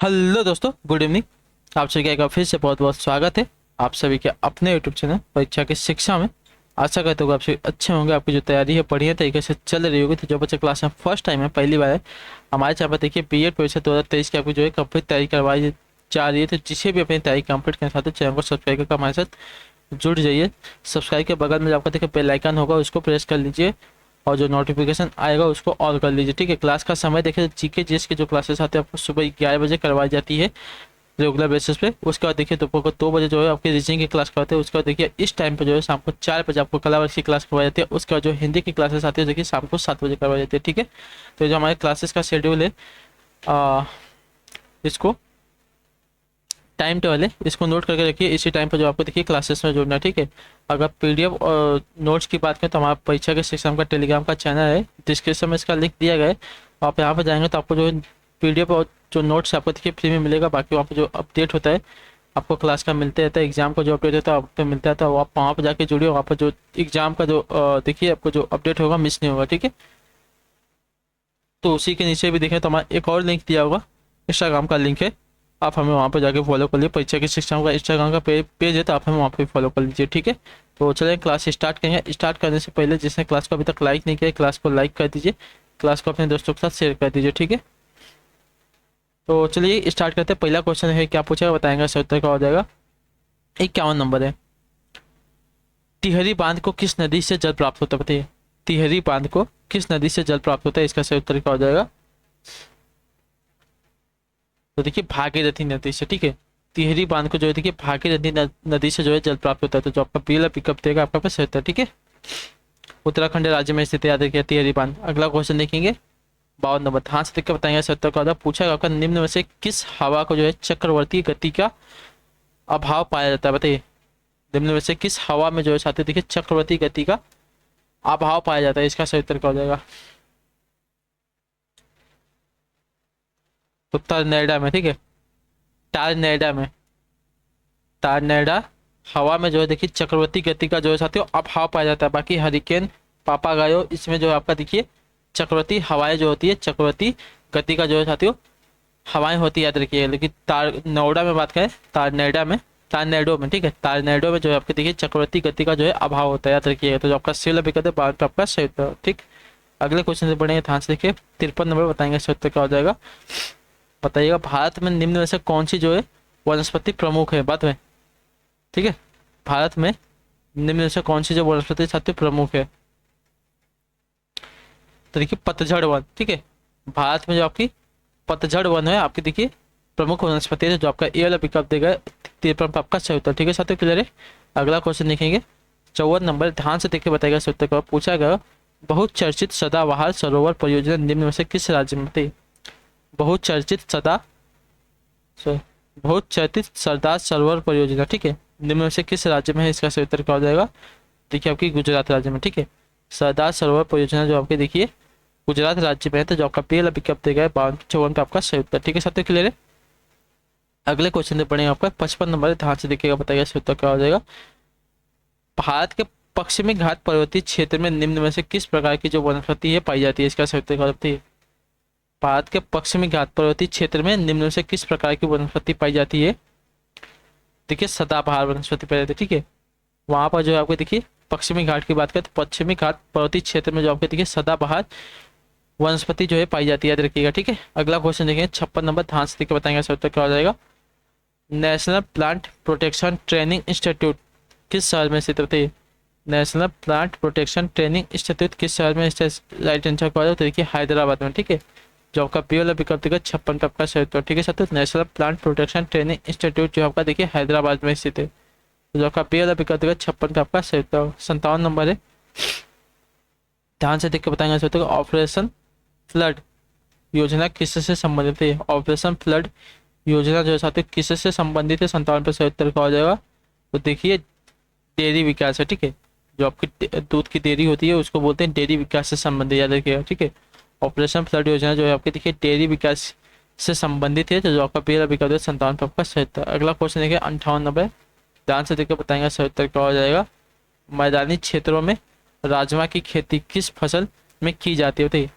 Hello दोस्तों, good evening. आप सभी का एक बार फिर से बहुत बहुत स्वागत है आप सभी के अपने यूट्यूब चैनल परीक्षा की शिक्षा में। आशा करते हो आप सभी अच्छे होंगे, आपकी जो तैयारी है बढ़िया तरीके से चल रही होगी। तो जो बच्चे क्लास में फर्स्ट टाइम है, पहली बार है हमारे चैनल पर, देखिए बीएड परीक्षा 2023 की आपकी जो है कंप्लीट तैयारी करवाई जा रही है। तो जिसे भी अपनी तैयारी कंप्लीट करना चाहते हैं चैनल को सब्सक्राइब करके हमारे साथ जुड़ जाइए। सब्सक्राइब के बगल में जो आपका देखिए बेल आइकन होगा उसको प्रेस कर लीजिए और जो नोटिफिकेशन आएगा उसको ऑल कर लीजिए। ठीक है, क्लास का समय देखिए, जीके जीएस की जो क्लासेस आते हैं आपको सुबह 11 बजे करवाई जाती है रेगुलर बेसिस पे। उसके बाद देखिए दोपहर को 2 बजे जो है आपकी रीजनिंग की क्लास करवाते हैं। उसके बाद देखिए इस टाइम पे जो है शाम को 4 बजे आपको कला वर्ग की क्लास करवाई जाती है। उसके बाद जो हिंदी की क्लासेस आती है देखिए शाम को 7 बजे करवाई जाती है। ठीक है, तो जो हमारे क्लासेस का शेड्यूल है, आ, इसको टाइम टेबल है, इसको नोट करके रखिए। इसी टाइम पर जो आपको देखिए क्लासेस में जुड़ना है। ठीक है, अगर पीडीएफ और नोट्स की बात करें तो हमारा परीक्षा के शिक्षा का टेलीग्राम का चैनल है, डिस्क्रिप्शन में इसका लिंक दिया गया है। आप यहाँ पर जाएंगे तो आपको जो पीडीएफ और जो नोट्स आपको देखिए फ्री में मिलेगा। बाकी वहाँ पर जो अपडेट होता है आपको क्लास का मिलते रहता है, एग्जाम का जो अपडेट होता है आप पे मिलता है। तो आप वहाँ पर जाके जुड़िए, वहाँ पर जो एग्जाम का जो देखिए आपको जो अपडेट होगा मिस नहीं होगा। ठीक है, तो उसी के नीचे भी देखें तो हमारा एक और लिंक दिया होगा, इंस्टाग्राम का लिंक है। आप हमें वहाँ पर जाके फॉलो कर लीजिए। परीक्षा की शिक्षा का इंस्टाग्राम का पेज है, तो आप हमें वहाँ पे फॉलो कर लीजिए। ठीक है, तो चलिए क्लास स्टार्ट करेंगे। स्टार्ट करने से पहले जिसने क्लास को अभी तक लाइक नहीं किया है, क्लास को लाइक कर दीजिए, क्लास को अपने दोस्तों के साथ शेयर कर दीजिए। ठीक है, तो चलिए स्टार्ट करते हैं। पहला क्वेश्चन है, क्या पूछेगा बताएंगे, सही उत्तर का हो जाएगा। 51 नंबर है, तिहरी बांध को किस नदी से जल प्राप्त होता है बताइए। तिहरी बांध को किस नदी से जल प्राप्त होता है, इसका सही उत्तर क्या हो जाएगा। तो देखिए भागीरथी नदी से। ठीक है, तिहरी बांध को जो है देखिए भागीरथी नदी से जो है जल प्राप्त होता है। तो जो आपका पीला पिकअप देगा आपका पास रहता है। ठीक है, उत्तराखंड राज्य में स्थित है, याद रखिए तिहरी बांध। अगला क्वेश्चन देखेंगे 52 नंबर, हाँ से देख के बताएंगे सत्तर का। पूछा गया आपका, निम्न में से किस हवा को जो है चक्रवर्ती गति का अभाव पाया जाता है बताइए। निम्न में से किस हवा में जो है साथी देखिए चक्रवर्ती गति का अभाव पाया जाता है, इसका सही उत्तर क्या हो जाएगा। उत्तर नोएडा में। ठीक है, टार नोएडा में, टारनेडा हवा में जो है देखिए चक्रवर्ती गति का जो है साथियों अभाव पाया जाता है। बाकी हरिकेन, पापागायो, इसमें जो है आपका देखिए चक्रवर्ती हवाएं जो होती है, चक्रवर्ती गति का जो है साथियों हवाएं होती है, याद रखिए। लेकिन तार नोएडा में बात करें, तारनेडा में, तारनेडो में, ठीक है, तारनेडो में जो है आपके देखिए चक्रवर्ती गति का जो है अभाव होता है, याद रखिएगा। तो जो आपका सिल विकल्प है बाद में आपका सही उत्तर। ठीक, अगले क्वेश्चन से बढ़ेंगे, ध्यान से देखिए। 53 नंबर बताएंगे सही उत्तर क्या हो जाएगा, बताइएगा। भारत में निम्न में से कौन सी जो है वनस्पति प्रमुख है बात में। ठीक है, भारत में निम्न में से कौन सी जो वनस्पति साथी प्रमुख है, तो देखिए पतझड़ वन। ठीक है, भारत में जो आपकी पतझड़ वन है आपकी देखिए प्रमुख वनस्पति है, जो आपका ए वाला विकल्प देगा 53 पर आपका सही उत्तर। ठीक है साथियों, क्लियर है। अगला क्वेश्चन देखेंगे 54 नंबर, ध्यान से देखिए बताएगा सही उत्तर का। पूछा गया, बहुचर्चित सदाबहार सरोवर परियोजना निम्न में से किस राज्य में थी। बहुचर्चित सदा सो- बहुचर्चित सरदार सरोवर परियोजना, ठीक है, निम्न में से किस राज्य में है, इसका सही उत्तर क्या हो जाएगा। देखिए आपकी गुजरात राज्य में। ठीक है, सरदार सरोवर परियोजना जो आपके देखिए गुजरात राज्य में है। तो जो आपका पहला विकल्प देगा है 52 का आपका सही उत्तर। ठीक है साथियों, क्लियर है। अगले क्वेश्चन पे पढ़ेंगे आपका 55 नंबर, ध्यान से देखिएगा बताइएगा सही उत्तर क्या हो जाएगा। भारत के पश्चिमी घाट पर्वतीय क्षेत्र में निम्न में से किस प्रकार की जो वनस्पति है पाई जाती है, इसका सही उत्तर क्या होता है। भारत के पश्चिमी घाट पर्वतीय क्षेत्र में निम्न में से किस प्रकार की वनस्पति पाई जाती है, देखिए सदाबहार वनस्पति पाई जाती है। ठीक है, वहां पर जो है आपको देखिए पश्चिमी घाट की बात करें तो पश्चिमी घाट पर्वतीय क्षेत्र में जो आपको देखिए सदाबहार वनस्पति जो है पाई जाती है, याद रखिएगा। ठीक है, अगला क्वेश्चन देखेंगे 56 नंबर, ध्यान से देखकर बताएंगे सही उत्तर क्या हो जाएगा। National plant protection training institute किस शहर में स्थित होती है। National plant protection training institute किस शहर में स्थित, राइट आंसर क्या हो जाएगा, तो देखिए हैदराबाद में। ठीक है, जो आपका पी वाला विकल्प देगा 56 का आपका सही उत्तर। ठीक है साथियों, national plant protection training institute जो आपका देखिए हैदराबाद में स्थित है। तो जो आपका पी वाला विकल्प देगा 56 का आपका सही उत्तर। 57 नंबर है, ध्यान से देख के बताएंगे सही उत्तर। ऑपरेशन फ्लड योजना किससे संबंधित है। ऑपरेशन फ्लड योजना जो है साथियों किससे संबंधित है, 57 पे सही उत्तर का हो जाएगा। तो देखिए डेयरी विकास है। ठीक है, जो आपकी दूध की डेयरी होती है उसको बोलते हैं डेयरी विकास से संबंधित, याद रखिएगा। ठीक है, ऑपरेशन फ्लड योजना जो है आपके देखिए डेयरी विकास से संबंधित है। तो जो आपका पहला विकल्प है 57 पे आपका सही उत्तर। अगला क्वेश्चन देखिए 58 नंबर, ध्यान से देखकर बताएंगे सही उत्तर क्या हो जाएगा। मैदानी क्षेत्रों में राजमा की खेती किस फसल में की जाती है बताइए।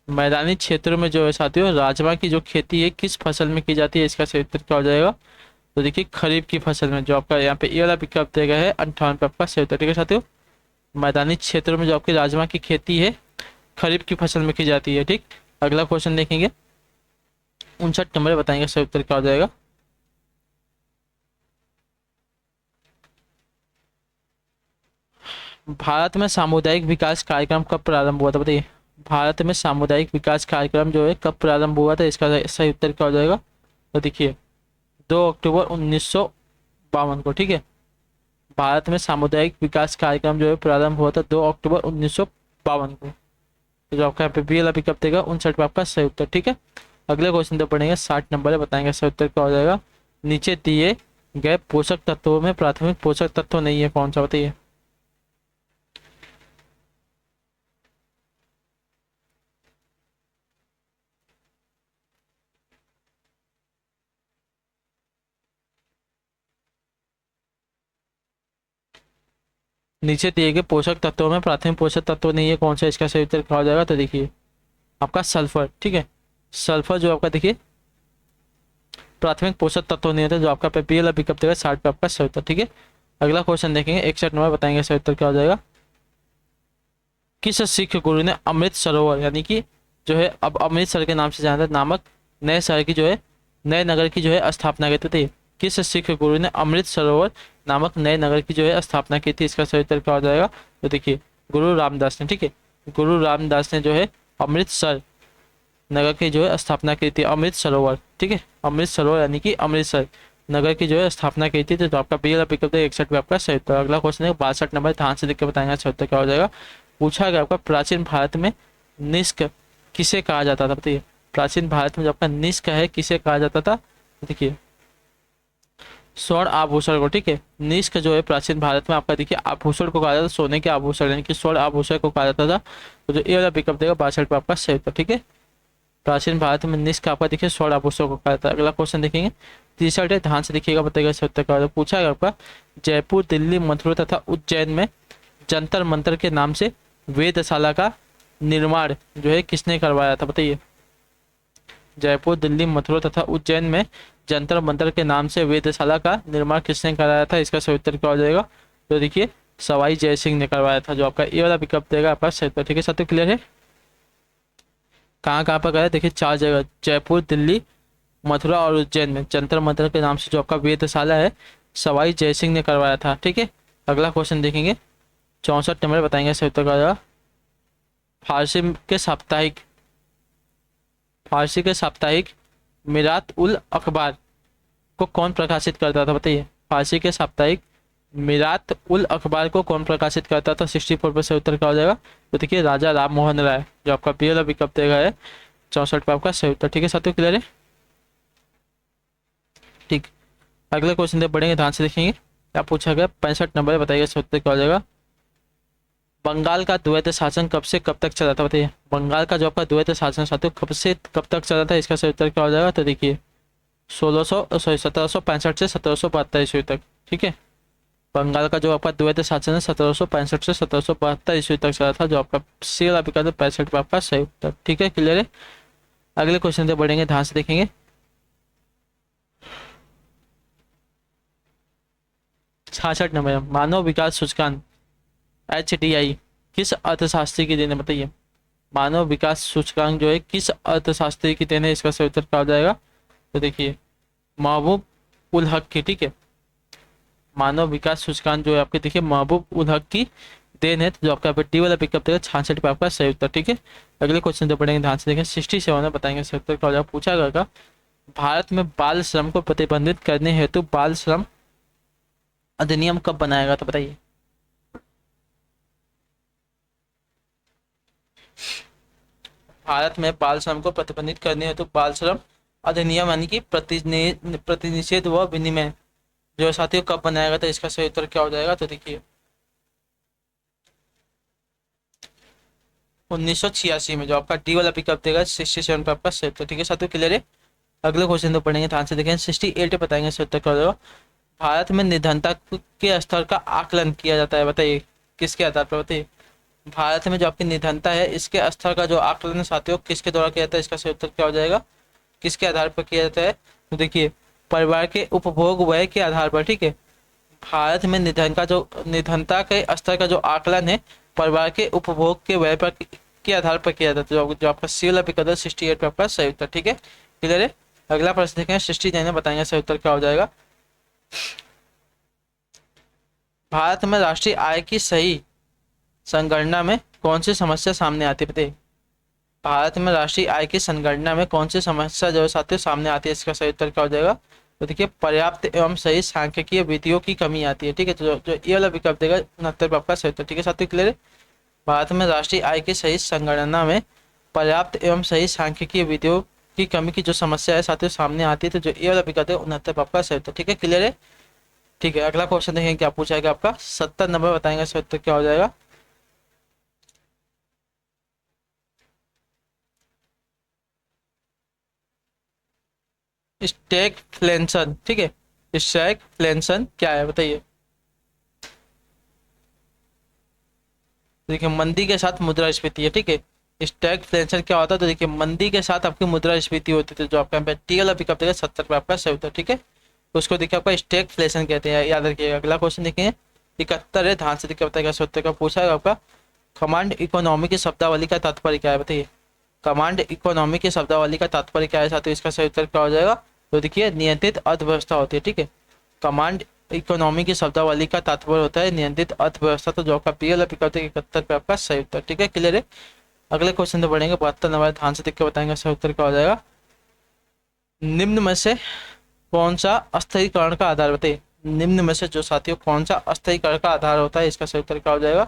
मैदानी क्षेत्रों में जो है साथियों राजमा की जो खेती है किस फसल में की जाती है, इसका सही उत्तर क्या हो जाएगा? तो देखिए खरीफ की फसल में। जो आपका यहाँ पे ये वाला विकल्प दिया गया है 58 पे आपका सही उत्तर। ठीक है साथियों, मैदानी क्षेत्रों में जो आपकी राजमा की खेती है खरीफ की फसल में की जाती है। ठीक, अगला क्वेश्चन देखेंगे 59 नंबर, बताएंगे सही उत्तर क्या हो जाएगा? भारत में सामुदायिक विकास कार्यक्रम कब प्रारंभ हुआ था, बताइए। भारत में सामुदायिक विकास कार्यक्रम जो है कब प्रारंभ हुआ था, इसका सही उत्तर क्या हो जाएगा? तो देखिए 2 अक्टूबर 1952 को। ठीक है, भारत में सामुदायिक विकास कार्यक्रम जो है प्रारंभ हुआ था 2 अक्टूबर 1952 को। तो जो आपका यहाँ पे बी वाला पिकअप देगा 59 पे आपका सही उत्तर। ठीक है, अगले क्वेश्चन तो पढ़ेंगे 60 नंबर है, बताएंगे सही उत्तर क्या हो जाएगा? नीचे दिए गए पोषक तत्वों में प्राथमिक पोषक तत्व नहीं है, कौन सा बताइए? नीचे दिए गए पोषक तत्वों में प्राथमिक पोषक तत्व नहीं है, कौन सा? इसका सही उत्तर क्या हो जाएगा? तो देखिए आपका सल्फर। ठीक है, सल्फर जो आपका देखिए प्राथमिक पोषक तत्व नहीं होता, जो आपका पे बी वाला विकल्प देगा 60 पे आपका सही उत्तर। ठीक है, अगला क्वेश्चन देखेंगे 61 नंबर, बताएंगे सही उत्तर क्या हो जाएगा? किस सिख गुरु ने अमृत सरोवर यानी कि जो है अब अमृतसर के नाम से जाना जाता है नामक नए शहर की जो है नए नगर की जो है स्थापना की थी? किस सिख गुरु ने अमृत सरोवर नामक नए नगर की जो है स्थापना की थी, इसका सही उत्तर क्या हो जाएगा? तो देखिए गुरु रामदास ने। ठीक है, गुरु रामदास ने जो है अमृतसर नगर की जो है स्थापना की थी, अमृत सरोवर। ठीक है, अमृत सरोवर यानी कि अमृतसर नगर की जो है स्थापना की थी। तो आपका बी वाला विकल्प है 61 पे आपका सही उत्तर। अगला क्वेश्चन है 62 नंबर, ध्यान से देख के बताएंगे सही उत्तर क्या हो जाएगा? पूछा गया आपका प्राचीन भारत में निष्क किसे कहा जाता था, बताइए। प्राचीन भारत में जो आपका निष्क है किसे कहा जाता था? देखिए स्वर्ण आभूषण को। ठीक है, निष्क जो है प्राचीन भारत में आपका देखिए आभूषण को कहा जाता था, सोने के आभूषण यानी कि स्वर्ण आभूषण को कहा जाता था। तो जो ये वाला विकल्प देगा 62 पे आपका सही उत्तर। ठीक है, प्राचीन भारत में निष्क आपका देखिए स्वर्ण आभूषण को कहा जाता है। अगला क्वेश्चन देखेंगे 63 है, ध्यान से देखिएगा, बताइएगा सही उत्तर क्या होगा? पूछा गया आपका जयपुर दिल्ली मथुरा तथा उज्जैन में जंतर मंतर के नाम से वेदशाला का निर्माण जो है किसने करवाया था, बताइए। जयपुर दिल्ली मथुरा तथा उज्जैन में जंतर मंतर के नाम से वेदशाला का निर्माण किसने कराया था, इसका सही उत्तर क्या हो जाएगा? तो देखिए सवाई जय सिंह ने करवाया था, जो आपका ये वाला विकल्प देगा आपका सही उत्तर। ठीक है साथियों, क्लियर है? कहाँ कहाँ पर कराया? देखिए 4 जगह, जयपुर दिल्ली मथुरा और उज्जैन में जंतर मंतर के नाम से जो आपका वेदशाला है सवाई जय सिंह ने करवाया था। ठीक है, अगला क्वेश्चन देखेंगे 64 नंबर, बताएंगे सही उत्तर क्या हो जाएगा? फारसी के साप्ताहिक फारसी के साप्ताहिक मिरात उल अखबार को कौन प्रकाशित करता था, बताइए। फारसी के साप्ताहिक मिरात उल अखबार को कौन प्रकाशित करता था? 64 पे सही उत्तर क्या हो जाएगा? तो देखिए राजा राम मोहन राय, जो आपका बी वाला विकल्प देगा है 64 पे आपका सही उत्तर। ठीक है साथियों, क्लियर है? ठीक, अगले क्वेश्चन दे बढ़ेंगे, ध्यान से देखेंगे क्या पूछा गया। 65 नंबर, बताइएगा सही उत्तर क्या हो जाएगा? बंगाल का द्वैत शासन कब से कब तक चला था, बताइए। बंगाल का जो आपका द्वैत शासन साथियों कब से कब तक चला था, इसका सही उत्तर क्या हो जाएगा? तो देखिए 1765 से 1772 ईस्वी तक। ठीक है, बंगाल का जो आपका द्वैत शासन है 1765 से 1772 ईस्वी तक चला था, जो आपका सी वाला विकल्प 65 पे आपका सही उत्तर। ठीक है, क्लियर है? अगले क्वेश्चन पे बढ़ेंगे, ध्यान से देखेंगे 66 नंबर, मानव विकास सूचकांक HDI किस अर्थशास्त्री की देन है, बताइए। मानव विकास सूचकांक जो है किस अर्थशास्त्री की देन है, इसका सही उत्तर क्या हो जाएगा? तो देखिए महबूब उल हक की। ठीक है, मानव विकास सूचकांक जो है आपके देखिए महबूब उल हक की देन है, तो जो आपका डी वाला पिकअप देगा 66 पे आपका सही उत्तर। ठीक है, अगले क्वेश्चन तो पढ़ेंगे, ध्यान से देखें 67 में, बताएंगे सही उत्तर क्या हो जाएगा? पूछा गया भारत में बाल श्रम को प्रतिबंधित करने हेतु बाल श्रम अधिनियम कब बनाया गया, तो बताइए। भारत में बाल श्रम को प्रतिबंधित करने हेतु बाल श्रम अधिनियम यानी कि प्रतिनिषेध व विनिमय जो साथियों कब बनाया गया था, इसका सही उत्तर क्या हो जाएगा? तो देखिए 1986 में, जो आपका डी वाला पिकअप देगा 67 पे आपका सही उत्तर। ठीक है साथियों, क्लियर है? अगले क्वेश्चन तो पढ़ेंगे, ध्यान से देखें 68 बताएंगे सही उत्तर क्या हो जाएगा? भारत में निधनता के स्तर का आकलन किया जाता है, बताइए किसके आधार पर, बताइए। भारत में जो आपकी निधनता है इसके स्तर का जो आकलन है साथियों किसके द्वारा किया जाता है, इसका सही उत्तर क्या हो जाएगा, किसके आधार पर किया जाता है, तो देखिए परिवार के उपभोग व्यय के आधार पर, ठीक है। भारत में निधनता के स्तर का जो आकलन है परिवार के उपभोग के व्यय पर के आधार पर किया जाता है, जो आपका सी वाला विकल्प 68 पे आपका सही उत्तर, ठीक है, क्लियर है। अगला प्रश्न देखें, 69 बताएंगे सही उत्तर क्या हो जाएगा। भारत में राष्ट्रीय आय की सही संगणना में कौन सी समस्या सामने आती है बताइए। भारत में राष्ट्रीय आय की संगणना में कौन सी समस्या जो है साथियों सामने आती है, इसका सही उत्तर क्या हो जाएगा, तो देखिए पर्याप्त एवं सही सांख्यिकीय विधियों की कमी आती है, ठीक है। तो जो ये वाला विकल्प देगा 69 पे आपका सही उत्तर, ठीक है साथियों, क्लियर है। भारत में राष्ट्रीय आय की सही संगणना में पर्याप्त एवं सही सांख्यिकीय विधियों की कमी की जो समस्या है साथियों सामने आती है, तो जो ये वाला विकल्प है 69 पे आपका सही उत्तर, ठीक है, क्लियर है। ठीक है, अगला क्वेश्चन देखेंगे क्या पूछा है आपका, 70 नंबर बताएंगे सही उत्तर क्या हो जाएगा। स्टैगफ्लेशन, ठीक है, स्टैगफ्लेशन क्या है बताइए। देखिए मंदी के साथ मुद्रास्फीति है, ठीक है। स्टैगफ्लेशन क्या होता है, तो देखिए मंदी के साथ आपकी मुद्रास्फीति होती थी, जो आपका टी वाला पिकअप देगा 70 पे आपका सही उत्तर, ठीक है। तो उसको देखिए आपका स्टैगफ्लेशन कहते हैं, याद रखिएगा। अगला क्वेश्चन देखेंगे 71 है, ध्यान से देखिए बताएगा, सत्तर का पूछा है आपका। कमांड इकोनॉमी की शब्दावली का तात्पर्य क्या है बताइए। कमांड इकोनॉमी की शब्दावली का तात्पर्य क्या है साथियों, इसका सही उत्तर क्या हो जाएगा, तो देखिए नियंत्रित अर्थव्यवस्था होती है, ठीक है। कमांड इकोनॉमी की शब्दावली का तात्पर्य होता है नियंत्रित अर्थव्यवस्था, तो जो आपका पी वाला विकल्प 71 पे आपका सही उत्तर, ठीक है, क्लियर है। अगले क्वेश्चन तो बढ़ेंगे 72 नंबर, ध्यान से देख के बताएंगे सही उत्तर क्या हो जाएगा। निम्न में से कौन सा अस्थिरीकरण का आधार बताइए। निम्न में से जो साथियों कौन सा अस्थिरीकरण का आधार होता है, इसका सही उत्तर क्या हो जाएगा,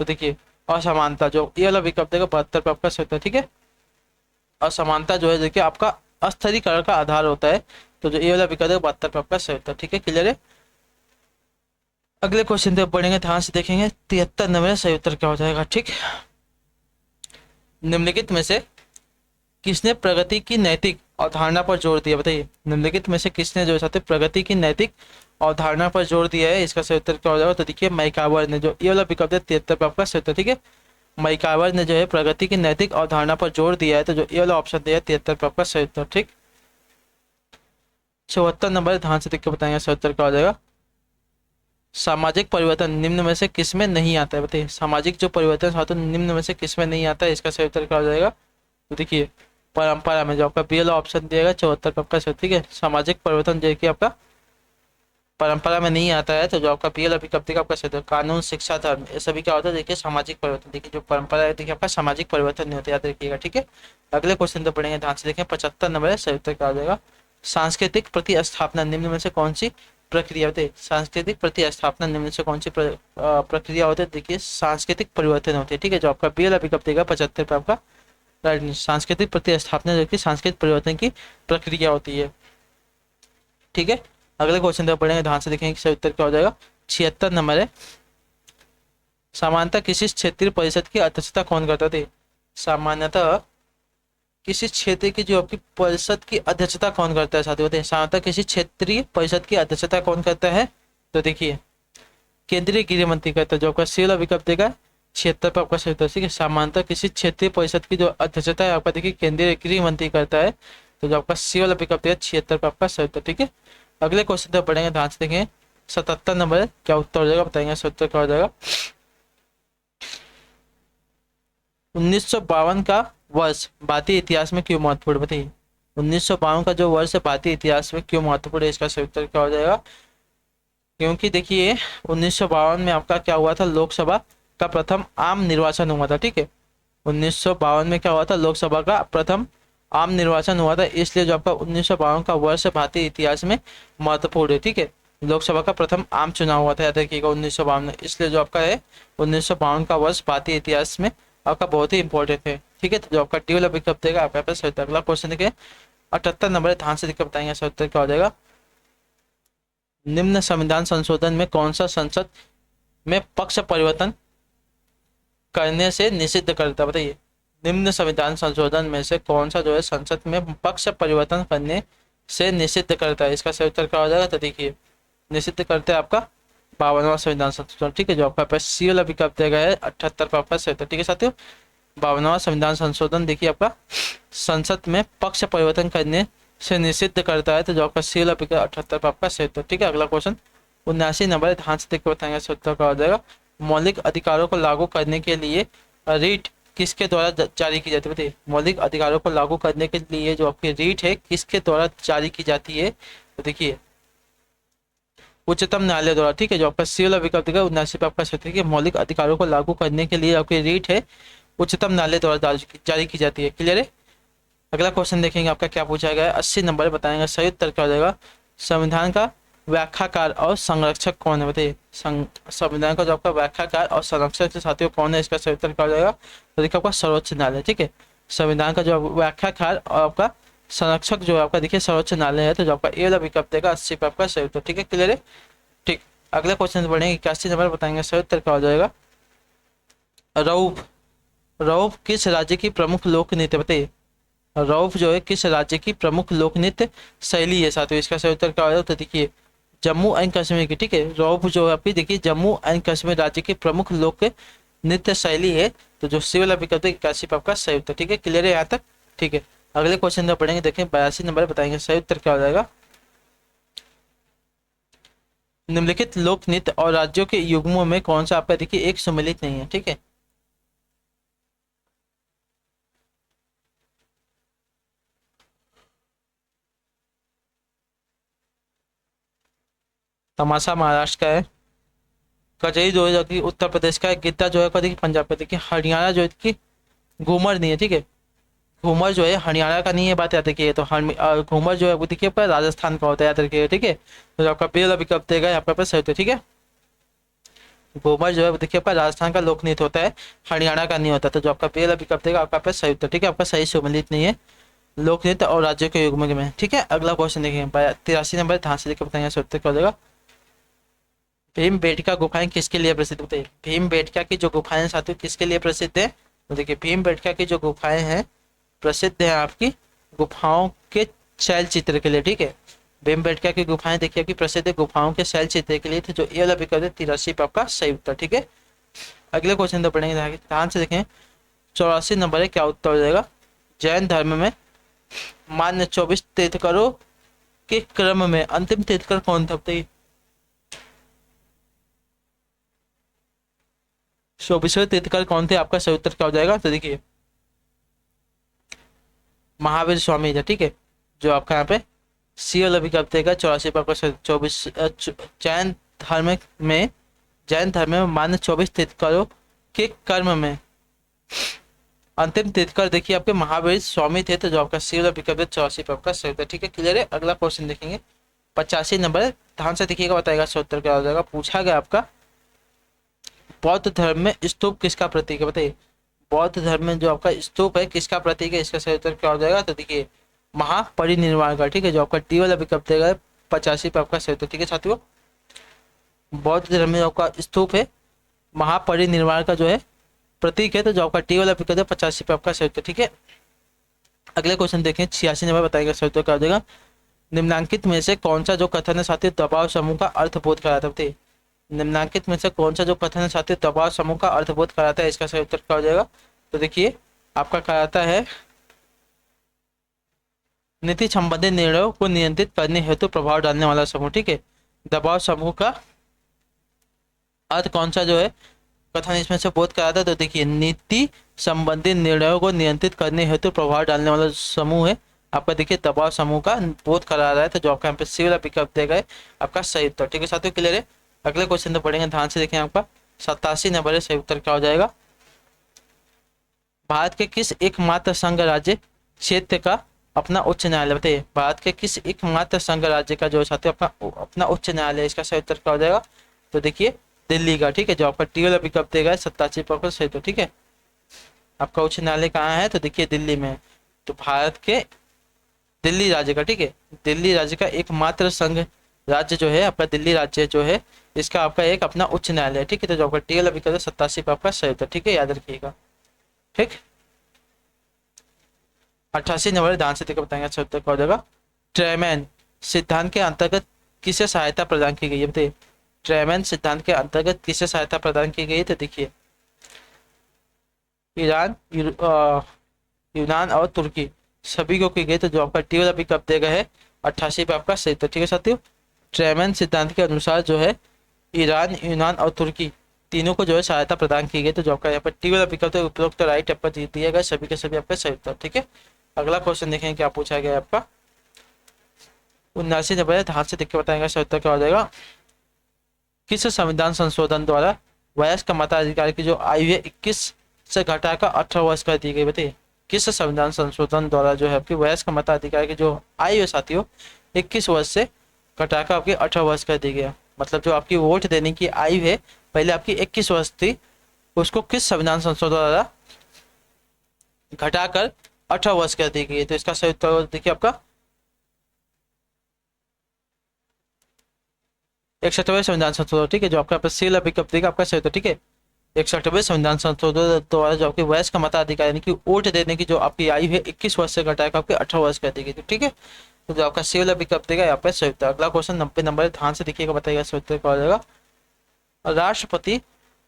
तो देखिए असमानता, जो ये वाला विकल्प देगा 72 पे आपका सही उत्तर, ठीक है। असमानता जो है देखिए आपका अस्थिरीकरण का आधार होता है, तो जो ये वाला विकल्प है 72 पे आपका सही उत्तर, ठीक है, क्लियर है। अगले क्वेश्चन पे पढ़ेंगे, ध्यान से देखेंगे 73 नंबर सही उत्तर क्या हो जाएगा, ठीक। निम्नलिखित में से किसने प्रगति की नैतिक अवधारणा पर जोर दिया बताइए। निम्नलिखित में से किसने जो है प्रगति की नैतिक अवधारणा पर जोर दिया है, इसका सही उत्तर क्या हो जाएगा, तो देखिए मैकावर ने, जो ये वाला विकल्प है 73 पे आपका सही उत्तर, ठीक है। मैकावर ने जो है प्रगति की नैतिक अवधारणा पर जोर दिया है, तो जो ये वाला ऑप्शन दिया है 73 पे आपका सही उत्तर, ठीक। 74 नंबर ध्यान से देख के बताएंगे सही उत्तर क्या हो जाएगा। सामाजिक परिवर्तन निम्न में से किस में नहीं आता है बताइए। सामाजिक जो परिवर्तन होता है निम्न में से किस में नहीं आता है, इसका सही उत्तर क्या हो जाएगा, तो देखिए परंपरा में, जो आपका बी वाला ऑप्शन दिएगा 74 पे आपका सही, ठीक है। सामाजिक परिवर्तन जो कि आपका परंपरा में नहीं आता है, तो जो आपका पी वाला विकल्प देगा आपका सही, कानून शिक्षा धर्म ये सभी क्या होता है देखिए सामाजिक परिवर्तन, देखिए जो परंपरा है देखिए आपका सामाजिक परिवर्तन नहीं होता, याद रखिएगा, ठीक है। अगले क्वेश्चन तो पढ़ेंगे, ध्यान से देखें 75 नंबर है, सही उत्तर क्या हो जाएगा। सांस्कृतिक प्रतिस्थापना निम्न में से कौन सी प्रक्रिया होती है। सांस्कृतिक प्रतिस्थापना निम्न से कौन सी प्रक्रिया होती है, देखिए सांस्कृतिक परिवर्तन होते हैं, ठीक है। जो आपका बी वाला विकल्प देगा 75 पे आपका राइट, सांस्कृतिक प्रतिस्थापना जो कि सांस्कृतिक परिवर्तन की प्रक्रिया होती है, ठीक है। अगले क्वेश्चन तक पढ़ेंगे, ध्यान से देखेंगे सही उत्तर क्या हो जाएगा। 76 नंबर है, सामान्यतः किसी क्षेत्रीय परिषद की अध्यक्षता कौन करता थे। सामान्यतः किसी क्षेत्र की जो आपकी परिषद की अध्यक्षता कौन करता है साथियों बताइए। सामान्यतः किसी क्षेत्रीय परिषद की अध्यक्षता कौन करता है, तो देखिए केंद्रीय गृह मंत्री करता है, जो आपका सी वाला विकल्प देगा 76 पे आपका सही उत्तर, ठीक है। सामान्यतः किसी क्षेत्रीय परिषद की जो अध्यक्षता है आपका देखिए केंद्रीय गृह मंत्री करता है, तो जो आपका सी वाला विकल्प देगा 76 पे आपका सही उत्तर, ठीक है। अगले क्वेश्चन तक पढ़ेंगे, ध्यान से देखें 77 नंबर है, क्या उत्तर हो जाएगा बताएंगे सही उत्तर क्या हो जाएगा। 1952 का वर्ष भारतीय इतिहास में क्यों महत्वपूर्ण बताइए। 1952 का जो वर्ष है भारतीय इतिहास में क्यों महत्वपूर्ण है, इसका सही उत्तर क्या हो जाएगा। क्योंकि देखिए 1952 में आपका क्या हुआ था, लोकसभा का प्रथम आम निर्वाचन हुआ था, ठीक है। 1952 में क्या हुआ था, लोकसभा का प्रथम आम निर्वाचन हुआ था, इसलिए जो आपका 1952 का वर्ष भारतीय इतिहास में महत्वपूर्ण है, ठीक है। लोकसभा का प्रथम आम चुनाव हुआ था, याद रखिएगा 1952 में, इसलिए जो आपका है 1952 का वर्ष भारतीय इतिहास में आपका बहुत ही इंपॉर्टेंट है, ठीक है। तो जो आपका टी वाला विकल्प देगा आपके पास सही। अगला क्वेश्चन देखिए 78 नंबर, ध्यान से देखकर बताएंगे सही उत्तर क्या हो जाएगा। निम्न संविधान संशोधन में कौन सा संसद में पक्ष परिवर्तन करने से निषिद्ध करता है बताइए। निम्न संविधान संशोधन में से कौन सा जो है संसद में पक्ष परिवर्तन करने से निषिद्ध करता है, इसका सही उत्तर क्या हो जाएगा। तो देखिए निषिद्ध करते हैं आपका 52वां संविधान संशोधन, ठीक है, जो आपका पास सी वाला विकल्प दिया गया है 78 पर आपका सही उत्तर, ठीक है साथियों। 52वां संविधान संशोधन देखिए आपका संसद में पक्ष परिवर्तन करने से निषिद्ध करता है, तो जो आपका सी वाला विकल्प 78 पर आपका सही उत्तर, ठीक है। अगला क्वेश्चन 79 नंबर, ध्यान से देख के बताएंगे सही उत्तर का हो जाएगा। मौलिक अधिकारों को लागू करने के लिए रीट किसके द्वारा जारी की जाती है, बताइए। मौलिक अधिकारों को लागू करने के लिए जो आपकी रीट है किसके द्वारा जारी की जाती है, तो देखिए उच्चतम न्यायालय द्वारा, ठीक है, जो आपका सी वाला विकल्प देगा 79 पे आपका सही, ठीक है। मौलिक अधिकारों को लागू करने के लिए आपकी रीट है उच्चतम न्यायालय द्वारा जारी की जाती है, क्लियर है। अगला क्वेश्चन देखेंगे आपका क्या पूछा गया है, 80 नंबर बताएंगे सही उत्तर क्या हो जाएगा। संविधान का व्याख्याकार और संरक्षक कौन है, बताइए। संविधान का जो आपका व्याख्याकार और संरक्षक से साथियों कौन है, इसका सही उत्तर क्या हो जाएगा, तो देखिए आपका सर्वोच्च न्यायालय, ठीक है। संविधान का जो व्याख्याकार और आपका संरक्षक जो आपका देखिए सर्वोच्च न्यायालय है, तो जो आपका ए वाला विकल्प देगा 80 पे आपका सही उत्तर, ठीक है, क्लियर है। ठीक, अगला क्वेश्चन बढ़ेंगे 81 नंबर बताएंगे सही उत्तर क्या हो जाएगा। रऊफ, रऊफ किस राज्य की प्रमुख लोक नृत्य, बताइए। रऊफ जो है किस राज्य की प्रमुख लोक नृत्य शैली है साथियों, इसका सही उत्तर क्या हो जाएगा, तो देखिए जम्मू एंड कश्मीर की, ठीक है। रऊफ जो है आपकी देखिए जम्मू एंड कश्मीर राज्य की प्रमुख लोक नृत्य शैली है, तो जो सी वाला विकल्प है 81 पे आपका सही उत्तर, ठीक है, क्लियर है यहाँ तक, ठीक है। अगले क्वेश्चन में पढ़ेंगे, देखें 82 नंबर बताएंगे सही उत्तर क्या हो जाएगा। निम्नलिखित लोक नृत्य और राज्यों के युग्मों में कौन सा आपका देखिए एक सम्मिलित नहीं है, ठीक है। तमाशा महाराष्ट्र का है, कजरी जो है कि उत्तर प्रदेश का है, गिद्दा जो है देखिए पंजाब का, देखिए हरियाणा जो है कि घूमर नहीं है, ठीक है। घूमर जो है हरियाणा का नहीं है, बात याद रखिए। तो घूमर जो है वो देखिए पर राजस्थान का होता है, याद रखिए, ठीक है। तो आपका बी वाला विकल्प देगा यहाँ पर सही होता है, ठीक है। घूमर जो है वो देखिए आपका राजस्थान का लोक नृत्य होता है, हरियाणा का नहीं होता, तो जो आपका बी वाला विकल्प देगा आपका पे सही उत्तर, ठीक है। आपका सही सम्मिलित नहीं है लोक नृत्य और राज्यों के युग्म में, ठीक है। अगला क्वेश्चन देखेंगे 83 नंबर, ध्यान से लेकर बताएंगे सही उत्तर क्या हो जाएगा। भीम बेटका गुफाएं किसके लिए प्रसिद्ध, बताइए। भीम बेटका की जो गुफाएं साथियों किसके लिए प्रसिद्ध है, तो देखिए भीम बेटका की जो गुफाएं हैं प्रसिद्ध है आपकी गुफाओं के शैल चित्र के लिए, ठीक है। भीमबेटका की गुफाएं देखिए आपकी प्रसिद्ध गुफाओं के शैल चित्र के लिए, तो जो ए वाला विकल्प है 83 पे आपका सही उत्तर, ठीक है। अगले क्वेश्चन तो पढ़ेंगे, ध्यान से देखें 84 नंबर है, क्या उत्तर हो जाएगा। जैन धर्म में मान्य 24 तीर्थंकरों के क्रम में अंतिम तीर्थंकर कौन था, बताइए। 24वें तीर्थंकर कौन थे, आपका सही उत्तर क्या हो जाएगा, तो देखिए महावीर स्वामी था, ठीक है। जो आपका यहाँ पे सी वाला विकल्प देगा 84 पर आपका 24 जैन धर्म में, जैन धर्म में मान्य 24 तीर्थंकरों के कर्म में अंतिम तीर्थंकर देखिए आपके महावीर स्वामी थे, तो जो आपका सी वाला विकल्प है 84 पे आपका सही उत्तर, ठीक है, क्लियर है। अगला क्वेश्चन देखेंगे 85 नंबर, ध्यान से देखिएगा बताएगा सही उत्तर क्या हो जाएगा। पूछा गया आपका बौद्ध धर्म में स्तूप किसका प्रतीक है, बताइए। बौद्ध धर्म में जो आपका स्तूप है किसका प्रतीक है, इसका सही उत्तर क्या हो जाएगा, तो देखिए महापरिनिर्वाण का, ठीक है। जो आपका डी वाला विकल्प देगा 85 पे आपका सही उत्तर, ठीक है साथियों। बौद्ध धर्म में आपका स्तूप है महापरिनिर्वाण का जो है प्रतीक है, तो जो आपका टी वाला विकल्प है 85 पे आपका सही उत्तर, ठीक है। अगले क्वेश्चन देखें 86 नंबर बताएंगे सही उत्तर क्या हो जाएगा। निम्नांकित में से कौन सा जो कथन है साथियों दबाव समूह का अर्थबोध कराता है, निम्नांकित में से कौन सा जो कथन है साथियों दबाव समूह का अर्थबोध कराता है, इसका सही उत्तर क्या हो जाएगा, तो देखिए आपका कराता है नीति संबंधित निर्णयों को नियंत्रित करने हेतु प्रभाव डालने वाला समूह, ठीक है। दबाव समूह का अर्थ कौन सा जो है कथन इसमें से बोध कराता है, तो देखिए नीति संबंधित निर्णयों को नियंत्रित करने हेतु प्रभाव डालने वाला समूह है आपका, देखिए दबाव समूह का बोध करा रहा है, तो जो आपका यहाँ पे सी वाला विकल्प देगा है आपका सही उत्तर, ठीक है साथियों, क्लियर है। अगले क्वेश्चन तो पढ़ेंगे, ध्यान से देखें आपका 87 नंबर है, सही उत्तर क्या हो जाएगा। भारत के किस एकमात्र संघ राज्य क्षेत्र का अपना उच्च न्यायालय, बताइए। भारत के किस एकमात्र संघ राज्य का जो साथी अपना उच्च न्यायालय, इसका सही उत्तर क्या हो जाएगा, तो देखिए दिल्ली का, ठीक है। जो आपका टी वाला विकल्प देगा 87 पर सही उत्तर, ठीक है। आपका उच्च न्यायालय कहाँ है, तो देखिए दिल्ली में, तो भारत के दिल्ली राज्य का, ठीक है। दिल्ली राज्य का एकमात्र संघ राज्य जो है आपका दिल्ली राज्य जो है इसका आपका एक अपना उच्च न्यायालय है, ठीक है। तो जो आपका टी वाला विकल्प 87 पर आपका सही उत्तर, ठीक है, याद रखिएगा, ठीक। 88 नंबर ध्यान से देखकर बताएंगे अच्छा उत्तर क्या हो जाएगा। ट्रेमैन सिद्धांत के अंतर्गत किसे सहायता प्रदान की गई है, बताइए। ट्रेमैन सिद्धांत के अंतर्गत किसे सहायता प्रदान की गई? तो देखिए ईरान, यूनान और तुर्की सभी को की गई। तो जो आपका टी वाला विकल्प देगा है 88 पे आपका सही। तो ठीक है साथियों, ट्रेमैन सिद्धांत के अनुसार जो है ईरान, यूनान और तुर्की तीनों को जो है सहायता प्रदान की गई। तो जो आपका यहाँ पर टी वाला विकल्प है उपरोक्त राइट आपका दिया गया, सभी के सभी आपका सही उत्तर। ठीक है, अगला क्वेश्चन देखेंगे क्या पूछा गया है आपका। 79 ध्यान से देख के बताएंगे सही उत्तर क्या हो जाएगा। किस संविधान संशोधन द्वारा वयस्क मताधिकार की जो आयु है 21 से घटाकर 18 वर्ष कर दी गई? बताइए किस संविधान संशोधन द्वारा जो है आपकी वयस्क मताधिकार की जो आयु है साथियों 21 वर्ष से घटाकर आपकी 18 वर्ष कर दी गई। मतलब जो आपकी वोट देने की आयु है पहले आपकी 21 वर्ष थी, उसको किस संविधान संशोधन द्वारा घटाकर 18 वर्ष कर दी गई? तो इसका सही उत्तर देखिए आपका 61वें संविधान संशोधन। ठीक है, जो आपका सील विकल्प देगा आपका सही उत्तर। ठीक है, 61वें संविधान संशोधन द्वारा जो आपके वयस्क मताधिकार यानी कि वोट देने की जो आपकी आयु है 21 वर्ष से घटाकर आपके 18 वर्ष कर दी गई। ठीक है, तो जो आपका सी वाला विकल्प देगा यहाँ पे सही उत्तर। अगला क्वेश्चन 90 नंबर ध्यान से देखिएगा, बताइएगा सही उत्तर क्या हो जाएगा। राष्ट्रपति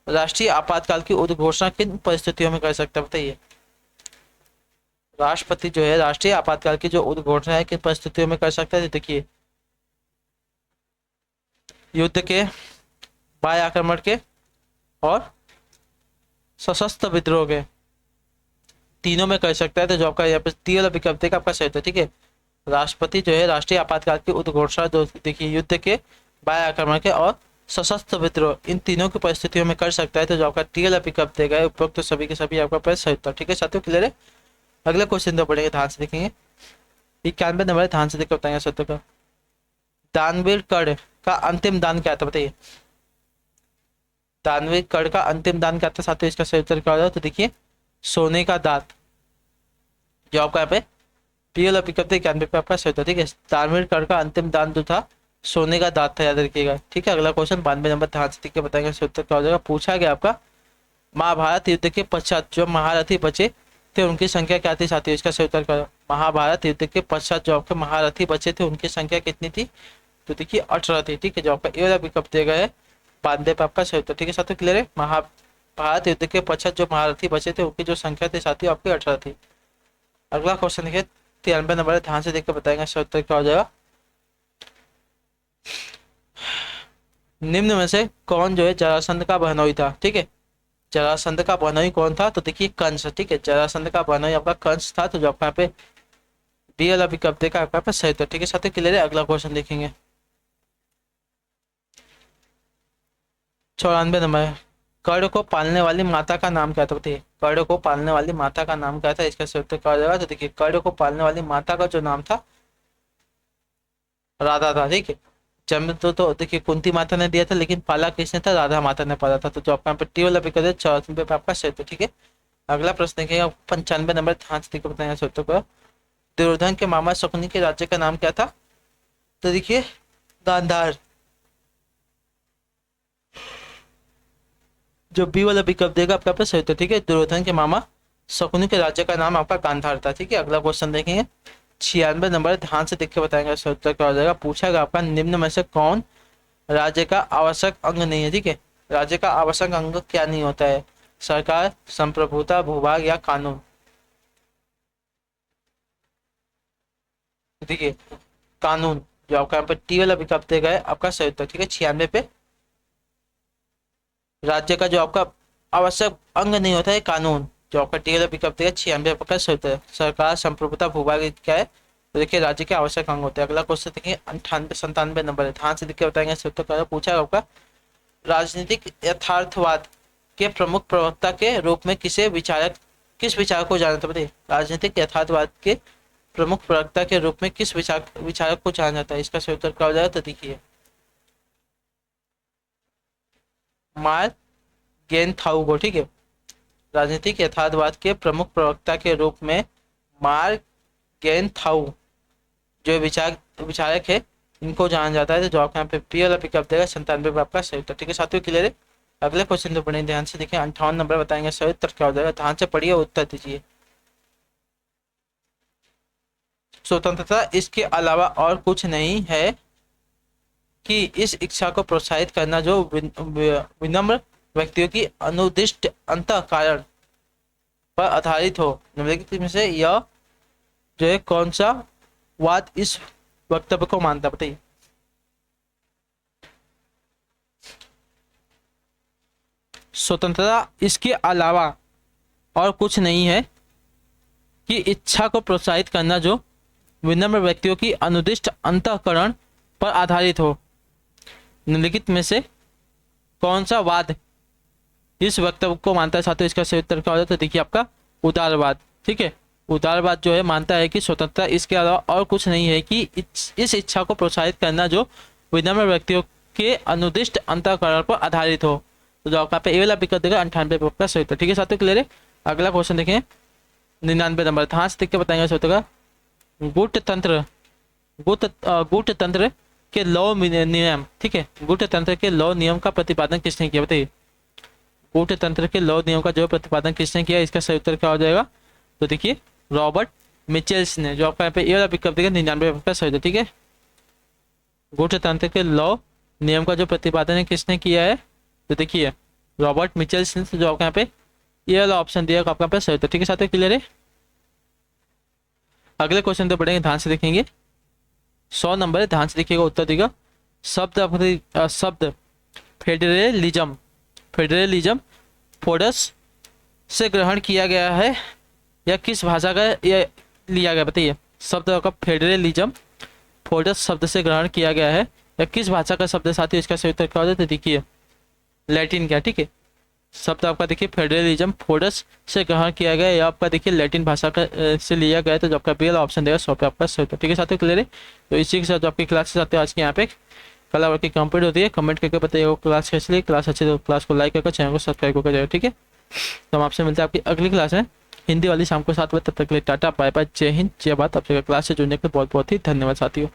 राष्ट्रीय आपातकाल की उद्घोषणा किन परिस्थितियों में कर सकता है? बताइए राष्ट्रपति जो है राष्ट्रीय आपातकाल की जो उद्घोषणा है किन परिस्थितियों में कर सकता है? देखिए युद्ध के, बाह्य आक्रमण के और सशस्त्र विद्रोह के, तीनों में कर सकता है। तो जो आपका यहाँ पे टी वाला विकल्प देगा आपका सही उत्तर। ठीक है, राष्ट्रपति जो है राष्ट्रीय आपातकाल की उद्घोषणा जो देखिए युद्ध के, बाह्य आक्रमण के और सशस्त्र विद्रोह इन तीनों की परिस्थितियों में कर सकता है। तो जो आपका टी वाला विकल्प देगा उपरोक्त तो सभी के सभी आपका पर सही उत्तर। ठीक है साथियों, क्लियर है। अगले क्वेश्चन तो पढ़ेंगे, ध्यान से देखेंगे 91 नंबर ध्यान से देखकर बताएंगे सत्य का। दानवीर कर्ण का अंतिम दान क्या था? बताइए दानवीर कर्ण का अंतिम दान क्या था साथियों? इसका सही उत्तर क्या होगा? तो देखिए सोने का दांत। जो आपका यहाँ पे पीएल पिकअप थे 91 पे आपका सही उत्तर। ठीक है, दानवीर कर्ण का अंतिम दान जो था सोने का दांत था, याद रखिएगा। ठीक है, अगला क्वेश्चन 92 नंबर ध्यान से देख के बताएंगे सही उत्तर क्या हो जाएगा। पूछा गया आपका महाभारत युद्ध के पश्चात जो महारथी बचे थे उनकी संख्या क्या थी साथियों? इसका सही उत्तर क्या होगा। महाभारत युद्ध के पश्चात जो आपके महारथी बचे थे उनकी संख्या कितनी थी? तो देखिए 18 थी। ठीक है, जो आपका ए वाला विकल्प दिया गया है 92 पे आपका सही उत्तर। ठीक है साथियों, क्लियर है। महाभारत युद्ध के पश्चात जो महारथी बचे थे उनकी जो संख्या थी साथियों आपकी 18 थी। अगला क्वेश्चन देखिए 93 नंबर ध्यान से देखकर बताएंगे सही उत्तर क्या हो जाएगा। निम्न में से कौन जो है जरासंध का बहनोई था? ठीक है, जरासंध का बहनोई कौन था? तो देखिए कंस। ठीक है, जरासंध का बहनोई आपका कंस था। तो जो आपका यहाँ पे बी वाला विकल्प देखा आपका पे सही उत्तर। ठीक है साथियों, क्लियर है। अगला क्वेश्चन देखेंगे 94 नंबर कर्ण को पालने वाली माता का नाम क्या था? बताइए कर्ण को पालने वाली माता का नाम क्या था? इसका सही उत्तर क्या हो जाएगा। तो देखिए कर्ण को पालने वाली माता का जो नाम था राधा था। ठीक है, जन्म तो देखिए कुंती माता ने दिया था, लेकिन पाला किसने था? राधा माता ने पाला था। तो जो आपका यहाँ पे टी वाला विकल्प है 94 पे आपका सही उत्तर। ठीक है, अगला प्रश्न देखिएगा 95 नंबर ध्यान से देखकर बताएंगे सही उत्तर को। दुर्योधन के मामा शकुनी के राज्य का नाम क्या था? तो देखिए गांधार। जो बी वाला विकल्प देगा आपका पे सही उत्तर। ठीक है, दुर्योधन के मामा शकुनी के राज्य का नाम आपका गांधार था। ठीक है, अगला क्वेश्चन देखेंगे 96 नंबर ध्यान से देख के बताएंगे सही उत्तर क्या हो जाएगा। पूछा गया आपका निम्न में से कौन राज्य का आवश्यक अंग नहीं है? ठीक है, राज्य का आवश्यक अंग क्या नहीं होता है? सरकार, संप्रभुता, भूभाग या कानून? देखिए कानून। जो आपका यहाँ पे टी वाला विकल्प देगा है आपका सही उत्तर। ठीक है, 96 पे राज्य का जो आपका आवश्यक अंग नहीं होता है कानून। जो आपका टी वाला विकल्प देगा 96 का सही उत्तर है। सरकार, संप्रभुता, भूभाग क्या है? तो देखिए राज्य के आवश्यक अंग होते हैं। अगला क्वेश्चन देखिए 98 नंबर है, ध्यान से देख के बताएंगे सही उत्तर क्या पूछा है आपका। राजनीतिक यथार्थवाद के प्रमुख प्रवक्ता के रूप में किस विचारक को जाना जाता है? बताइए राजनीतिक यथार्थवाद के प्रमुख प्रवक्ता के रूप में किस विचारक को जाना जाता है? इसका सही उत्तर क्या हो जाएगा। तो देखिए मार्क गेनथाउ को। ठीक है, राजनीतिक यथार्थवाद के प्रमुख प्रवक्ता के रूप में मार्क गेनथाउ जो विचारक है इनको जाना जाता है। तो जो आपको यहाँ पे पी वाला पिकअप देगा 97 पे आपका सही उत्तर। ठीक है साथियों, क्लियर है। अगले क्वेश्चन तो पढ़ें ध्यान से देखिए 58 नंबर बताएंगे सही उत्तर क्या हो जाएगा। ध्यान से पढ़िए उत्तर दीजिए। स्वतंत्रता इसके अलावा और कुछ नहीं है कि इस इच्छा को प्रोत्साहित करना जो विनम्र व्यक्तियों की अनुदिष्ट अंतःकरण पर आधारित हो। निम्नलिखित में से यह जो है कौन सा वाद इस वक्तव्य को मानता, बताइए। स्वतंत्रता इसके अलावा और कुछ नहीं है कि इच्छा को प्रोत्साहित करना जो विनम्र व्यक्तियों की अनुदिष्ट अंतःकरण पर आधारित हो। निम्नलिखित में से कौन सा वाद इस वक्तव्य को मानता है साथियों? इसका सही उत्तर क्या हो जाता है? तो देखिए आपका उदारवाद। ठीक है, उदारवाद जो है मानता है कि स्वतंत्रता इसके अलावा और कुछ नहीं है कि इस इच्छा को प्रोत्साहित करना जो विनम्र व्यक्तियों के अनुदिष्ट अंतःकरण पर आधारित हो। तो जो आपका ए वाला विकल्प देगा 98 का सही उत्तर। ठीक है साथियों, क्लियर है। अगला क्वेश्चन देखें 99 नंबर। ध्यान से देख के बताएंगे सही उत्तर का। गूढ़तंत्र के लौ नियम, ठीक है, गूढ़तंत्र के लौ नियम का प्रतिपादन किसने किया, बताइए। गूढ़तंत्र के लौ नियम का जो प्रतिपादन किसने किया, इसका सही उत्तर क्या हो जाएगा? तो देखिए रॉबर्ट मिचेल्स ने। जो आपका यहाँ पे ये वाला विकल्प देगा 99 का सही उत्तर। ठीक है, गूढ़तंत्र के लौ नियम का जो प्रतिपादन है किसने किया है? तो देखिए रॉबर्ट मिचेल्स ने। जो आपका यहाँ पे ये वाला ऑप्शन दिया आपका यहाँ पे सही उत्तर। ठीक है साथियों, क्लियर है। अगले क्वेश्चन तो बढ़ेंगे, ध्यान से देखेंगे। 100 नंबर है, ध्यान से देखिएगा, उत्तर देगा। शब्द फेडरलिज्म, फेडरलिज्म फोर्डस से ग्रहण किया गया है या किस भाषा का या लिया गया, बताइए। शब्द का फेडरलिज्म फोर्डस शब्द से ग्रहण किया गया है या किस भाषा का शब्द साथी? इसका सही उत्तर क्या हो जाता है? देखिए लैटिन क्या। ठीक है, शब्द आपका देखिए फेडरलिज्म फोर्डस से ग्रहण किया गया या आपका देखिए लैटिन भाषा का से लिया गया है। तो जो आपका पहला ऑप्शन देगा 100 पे आपका सही उत्तर। ठीक है साथियों, क्लियर है। तो इसी के साथ जो आपकी क्लासेस आते हैं आज के यहाँ पे कला वर्क की कंप्लीट होती है। कमेंट करके बताइए क्लास कैसी लगी। क्लास अच्छी तो क्लास को लाइक करके चैनल को सब्सक्राइब करके जाएगा। ठीक है, तो हम आपसे मिलते हैं आपकी अगली क्लास में हिंदी वाली शाम को 7 बजे। तब तक के लिए टाटा बाय बाय, जय हिंद जय भारत। आप क्लास से जुड़ने के लिए बहुत बहुत ही धन्यवाद साथियों।